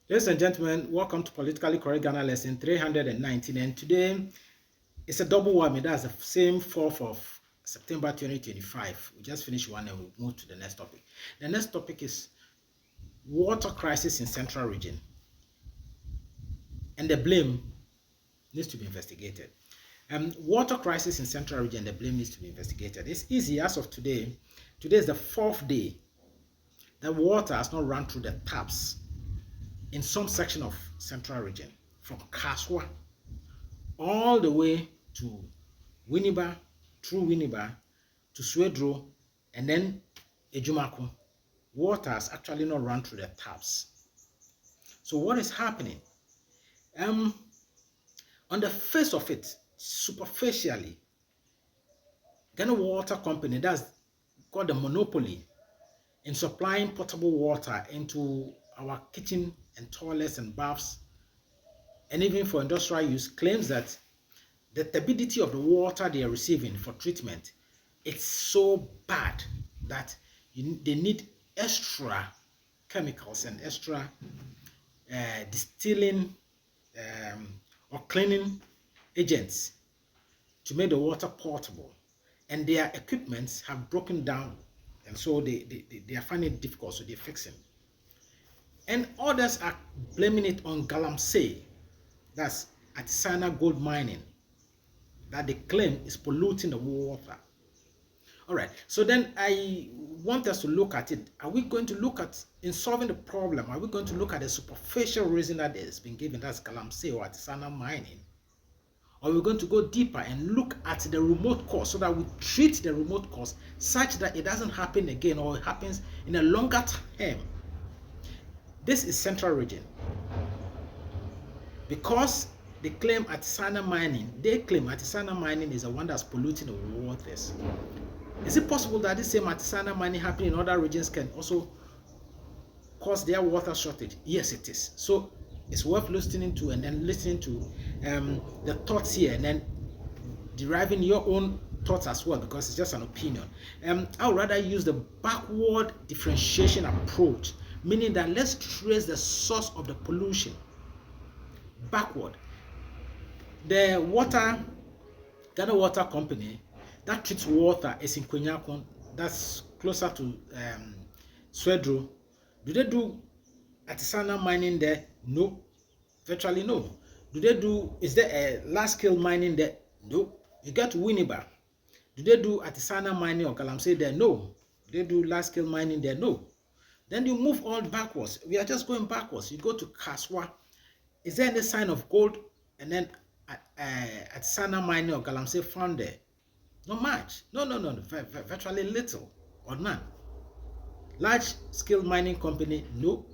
Ladies and gentlemen, welcome to Politically Correct Ghana lesson 319. And today it's a double whammy. That's the same 4th of September 2025. We just finished one and we'll move to the next topic. The next topic is water crisis in central region. And the blame needs to be investigated. Water crisis in central region, the blame needs to be investigated. It's easy as of today. Today is the 4th day that water has not run through the taps in some section of central region, from Kasoa all the way to Winneba, through Winneba to Swedeu, and then Ajumako. Water has actually not run through the taps. So what is happening? On the face of it, superficially, Ghana Water Company that's got the monopoly in supplying potable water into our kitchen and toilets and baths, and even for industrial use, claims that the turbidity of the water they are receiving for treatment it's so bad that they need extra chemicals and extra distilling or cleaning agents to make the water portable, and their equipments have broken down, and so they are finding it difficult, so they're fixing. And others are blaming it on galamsey, that's artisanal gold mining, that they claim is polluting the water. All right, so then I want us to look at it. Are we going to look at, in solving the problem, are we going to look at the superficial reason that has been given, that's galamsey or artisanal mining? Or we're going to go deeper and look at the remote cause so that we treat the remote cause such that it doesn't happen again, or it happens in a longer term. This is central region. Because they claim artisanal mining, is the one that's polluting the waters. Is it possible that this same artisanal mining happening in other regions can also cause their water shortage? Yes, it is. So it's worth listening to, and then listening to the thoughts here, and then deriving your own thoughts as well, because it's just an opinion. I would rather use the backward differentiation approach, meaning that let's trace the source of the pollution backward. The Ghana Water Company that treats water is in Kwenyakon, that's closer to Swedeu. Do they do artisanal mining there? No, virtually no. Is there a large scale mining there? No. You get to Winneba. Do they do artisanal mining or galamsey there? No. Do they do large scale mining there? No. Then you move on backwards. We are just going backwards. You go to Kasoa. Is there any sign of gold and then artisanal mining or galamsey found there? Not much. No. Virtually little or none. Large scale mining company, no.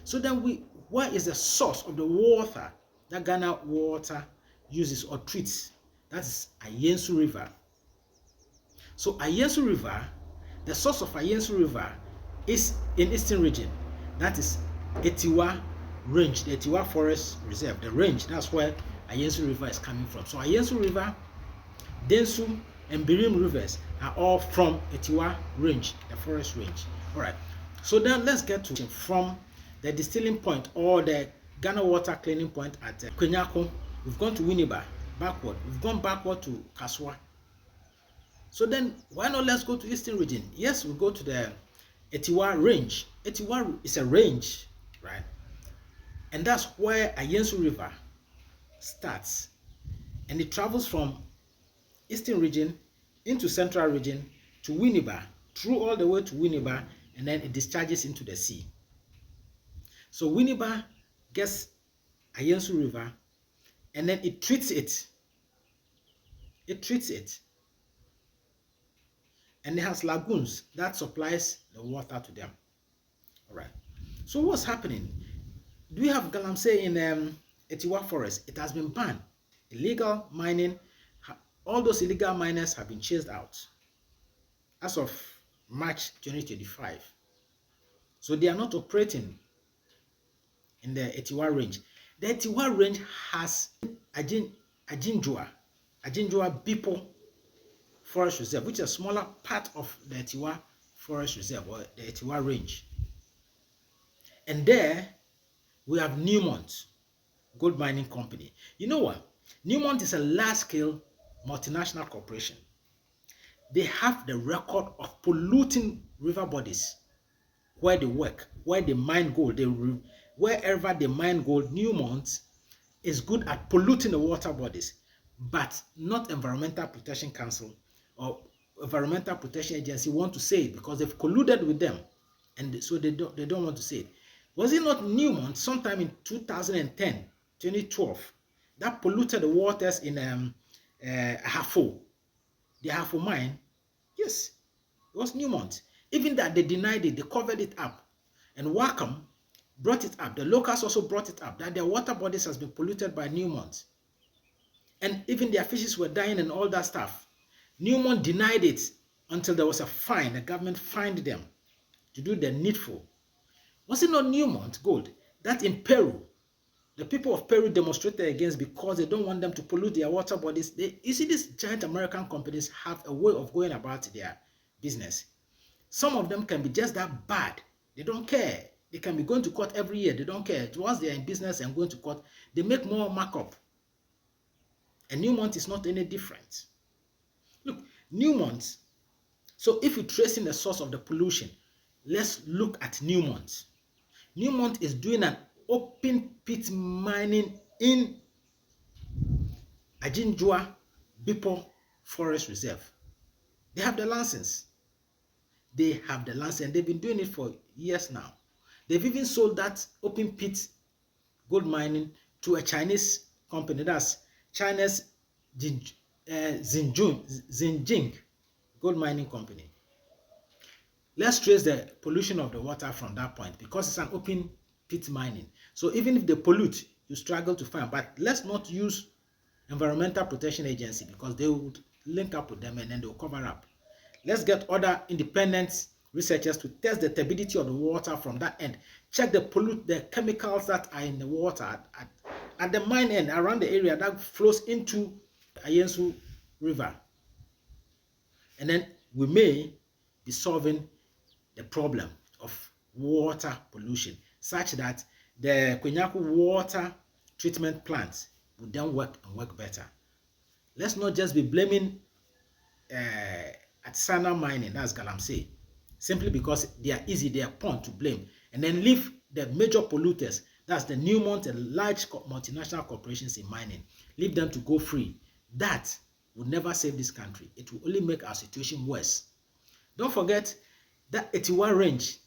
So then where is the source of the water that Ghana Water uses or treats? That's Ayensu River. So Ayensu River, the source of Ayensu River is in Eastern region. That is Atewa range, the Atewa Forest Reserve, the range. That's where Ayensu River is coming from. So Ayensu River, Densu, and Birim rivers are all from Atewa range, the forest range. All right. So then let's get to from the distilling point or the Ghana water cleaning point at Kwenyako. We've gone to Winneba, backward. We've gone backward to Kasoa. So then why not let's go to Eastern region? Yes, we go to the Atewa range. Atewa is a range, right? And that's where Ayensu River starts. And it travels from Eastern region into Central region to Winneba, through all the way to Winneba, and then it discharges into the sea. So Winneba gets Ayensu River, and then it treats it. And it has lagoons that supplies the water to them. All right. So what's happening? Do we have galamsey in Atewa Forest? It has been banned. Illegal mining, all those illegal miners have been chased out as of March 2025. So they are not operating in the Atewa range. The Atewa range has Ajinjua Bipo Forest Reserve, which is a smaller part of the Atewa Forest Reserve or the Atewa range. And there we have Newmont Gold Mining Company. You know what? Newmont is a large-scale multinational corporation. They have the record of polluting river bodies where they work, where they mine gold. Wherever they mine gold, Newmont is good at polluting the water bodies, but not Environmental Protection Council or Environmental Protection Agency want to say it because they've colluded with them, and so they don't want to say it. Was it not Newmont sometime in 2010, 2012 that polluted the waters in Ahafo, the Ahafo mine? Yes, it was Newmont. Even that they denied it, they covered it up, and Wacom brought it up. The locals also brought it up that their water bodies has been polluted by Newmont, and even their fishes were dying and all that stuff. Newmont denied it until there was a fine. The government fined them to do the needful. Was it not Newmont Gold that in Peru, the people of Peru demonstrated against because they don't want them to pollute their water bodies? You see, these giant American companies have a way of going about their business. Some of them can be just that bad. They don't care. They can be going to court every year. They don't care. Once they're in business and going to court, they make more markup. And Newmont is not any different. Look, Newmont. So if you're tracing the source of the pollution, let's look at Newmont. Newmont is doing an open pit mining in Ajinjua Bipo Forest Reserve. They have the license. They have the license, and they've been doing it for years now. They've even sold that open pit gold mining to a Chinese company. That's China's Xinjiang Gold Mining Company. Let's trace the pollution of the water from that point because it's an open pit mining. So even if they pollute, you struggle to find. But let's not use Environmental Protection Agency because they would link up with them and then they'll cover up. Let's get other independent researchers to test the turbidity of the water from that end. Check the chemicals that are in the water at the mine end around the area that flows into Ayensu River. And then we may be solving the problem of water pollution such that the Kwenyaku water treatment plants would then work and work better. Let's not just be blaming artisanal mining, that's Galamsey, simply because they are easy, they are prone to blame, and then leave the major polluters, that's the Newmont and large multinational corporations in mining, leave them to go free. That will never save this country. It will only make our situation worse. Don't forget that Atewa range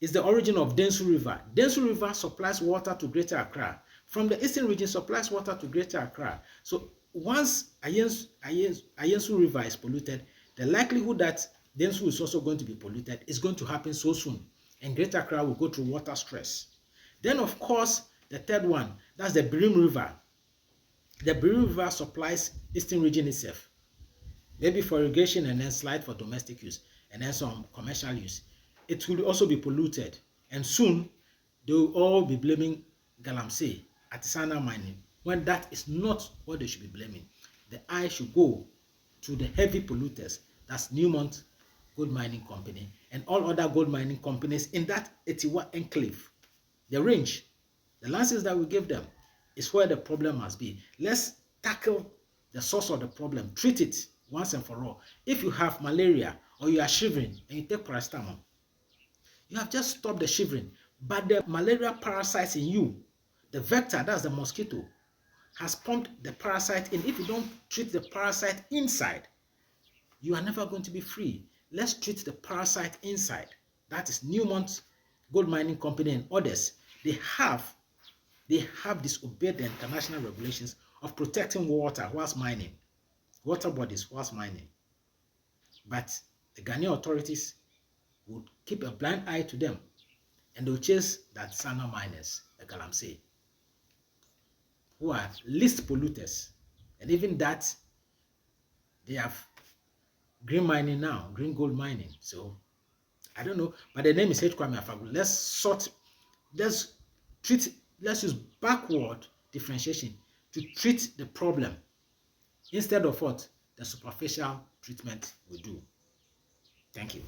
is the origin of Densu River. Densu River supplies water to Greater Accra. From the eastern region supplies water to Greater Accra. So once Ayensu River is polluted, the likelihood that Densu is also going to be polluted is going to happen so soon, and Greater Accra will go through water stress. Then, of course, the third one, that's the Birim River. The Birim River supplies eastern region itself, maybe for irrigation and then slight for domestic use, and then some commercial use. It will also be polluted, and soon they will all be blaming Galamsey, artisanal mining, when that is not what they should be blaming. The eye should go to the heavy polluters, that's Newmont Gold Mining Company and all other gold mining companies in that Atewa enclave. The range, the license that we give them is where the problem must be. Let's tackle the source of the problem, treat it once and for all. If you have malaria or you are shivering and you take paracetamol, you have just stopped the shivering, but the malaria parasites in you, the vector, that's the mosquito, has pumped the parasite in. If you don't treat the parasite inside, you are never going to be free. Let's treat the parasite inside. That is Newmont Gold Mining Company and others. They have disobeyed the international regulations of protecting water whilst mining, water bodies whilst mining. But the Ghanaian authorities would keep a blind eye to them, and they'll chase that artisanal miners, the Galamsey, who are least polluters. And even that, they have green mining now, green gold mining. So I don't know, but the name is H. Kwame Afagu. Let's use backward differentiation to treat the problem instead of what the superficial treatment will do. Thank you.